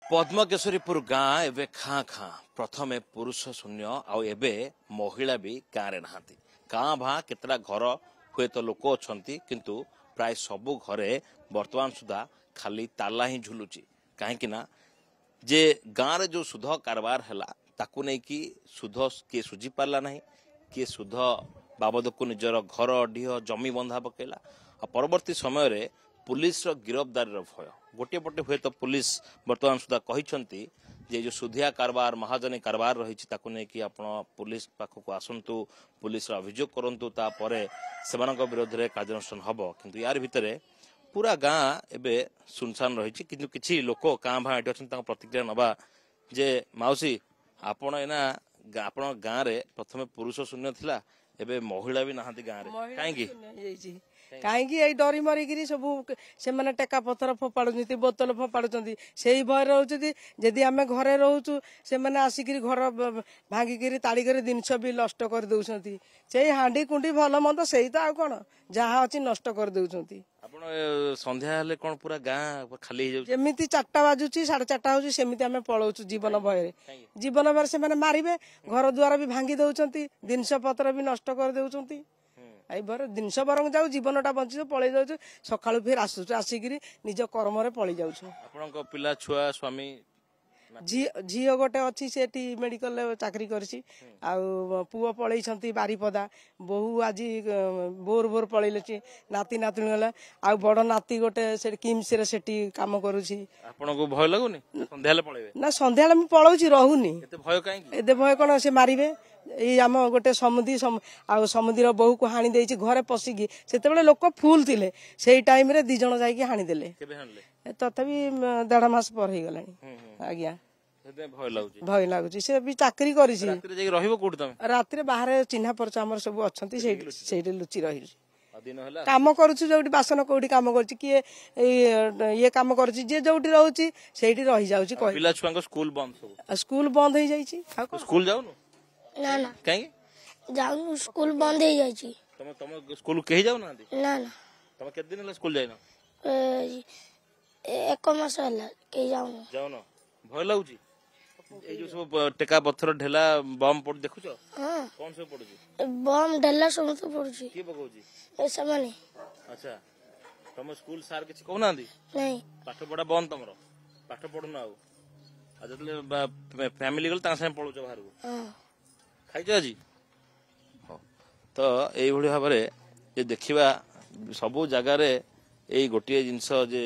पद्मकेशरीपुर गाँ एवं खाँ खाँ प्रथमे पुरुष शून्य आबे महिला भी गाँव में नहांती गाँ भा केतटा घर हुए तो लोक अच्छा किंतु प्राय सबु घरे वर्तमान सुधा खाली ताला ही झुलुची कहीं जे गाँव रे जो सुध कारबार है ताकू नहीं कि सुध किए सुझी पारा ना किए सुध बाबद को निजर घर डीह जमी बंधा पकेला परवर्ती समय रे पुलिस गिरफ्तारी भय गोटे पटे हुए तो पुलिस वर्तमान सुधा कहते जे जो सुधिया कारबार महाजनी कारबार रही कि आपण पुलिस पाखक आसतु पुलिस अभियोग करंतु तापरे सेमानक विरोध में कार्यानुष्ठान हम किंतु यार भितर पूरा गाँ एबे सुनसान रही किंतु किछि लोक गाँ भा ये अच्छा प्रतिक्रिया नवा जे माउसी आपण एना आपण गाँव रे प्रथमे पुरुष शून्य थिला एबे महिला भी नहांती गाँव रे काहेकि कहीं डरी मरिकी सब से टेका पथर फोपाड़ुंट बोतल फोपाड़ुंट से भय रोचे जदि आम घरे रोचु से आसिक घर भांगिकी ताड़िक जिनस भी नष्ट कर दौरान से हांडी कुंडी भल मंद से तो कौन जहाँ अच्छी नष्ट कर दौरान संध्या हेले कौन पूरा गाँ खाली जमी 4टा बाजुची 4:30 हो सेमती आम पलाऊँ जीवन भय जीवन भय से मारे घर द्वार भी भांगी दौरान जिनस पत्र भी नष्ट कर दौरान जिनस बरंग जाऊ जीवनटा बंची पलि जाऊ सका फिर आसुच आसिक निज कर्म पलि जाऊ पिला छुआ स्वामी झील गोटे अच्छी से मेडिकल चाकरी करछि पुओ पलैछंती बारीपदा बहु आज भोर भोर पलैले नाती नातुणी गला आ बड़ नाती गोटे से किम्स रे सेठी काम करूछि आपनको भय लागुनी संध्या ले पळेबे ना संध्या मैं पलाऊँ रहूनी एते भय काहे एते भय कोन से मारिबे ये आम गोटे समुद्र बहु को हाणी देछि घरे पशिकी सेते लोक फुल थिले सेई टाइम रे 2 जण जाई हाणी देले तथापि 1.5 मास पर हो गलानी आज्ञा भय लगुच से भी चाकरी रात बाहर चिन्हा परच आम सब अच्छा लुचि रही काम करुछु जो बासन कौटी काम करुछि किए ये काम करुछि जे जोटी रहउछि सेठी रहि जाउछि पिला छुआंको स्कूल बंद हो जाइछि स्कूल जाउनु ना ना काहे जाउनु स्कूल बंद हो जाइछि तम स्कूल केही जाउ ना ना ना तम केते दिन होला स्कूल जाइनो 1 मास होला के जाउनु भय लाଗୁଛି ए जो सब टेका पत्थर ढेला बम पड़ देखुछ हां कौन से पड़ुछ बम ढेला सब तो पड़ुछ के पकाउछि ए सामाने अच्छा तम स्कूल सार किछ कहना नहीं पाठ पढ़ा बंद तमरो पाठ पढ़ना आ जतले फैमिली गल ता से पळुछ बाहर को हां खाइछ आजी तो एई भली भाबरे जे देखिबा सबु जगह रे एई गोटिए जिंस जे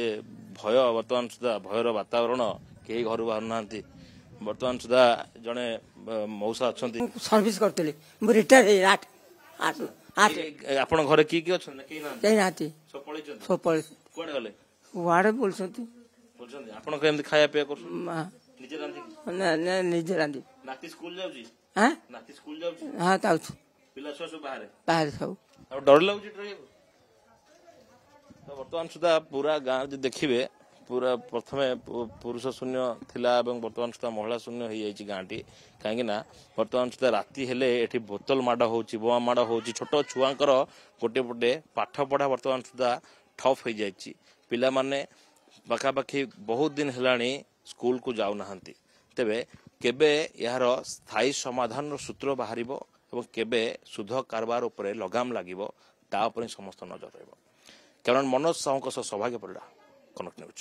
भय वर्तमान सुधा भयर वातावरण कई घर बाहर ना बर्तमान सुधा जड़े मौसा अच्छा सर्विस करते रिटायर आपण घर किए गले वाड़े बोलते आपण केमती खाया पिया निजे रांधि नाती स्कूल जाउची हां नाती स्कूल जाउची हां ताउ पिला सब बाहर सब अब डर लागुची ट्रेन तो वर्तमान सुधा पूरा गाँव जो देखिए पूरा प्रथमे पुरुष शून्य थिला एवं वर्तमान सुधा महिला शून्य हो जाइए गाँटी कहीं वर्तमान सुधा राति हेले एठी बोतल माड़ हो बोमा माड़ हो छोट छुआंकर गोटे पटे पाठ पढ़ा वर्तमान सुधा ठप हो जाइए पिला माने पाखापाखि बहुत दिन हेलानी स्कूल को जाऊ नाहांती तेबे केबे यार स्थायी समाधान सूत्र बाहर एवं केबे सुध कारबार उपरे लगाम लागिबो ता उपरे समस्त नजर रहइबो कारण मनोज साहू सौभाग्य पड़ा कनक न्यूज।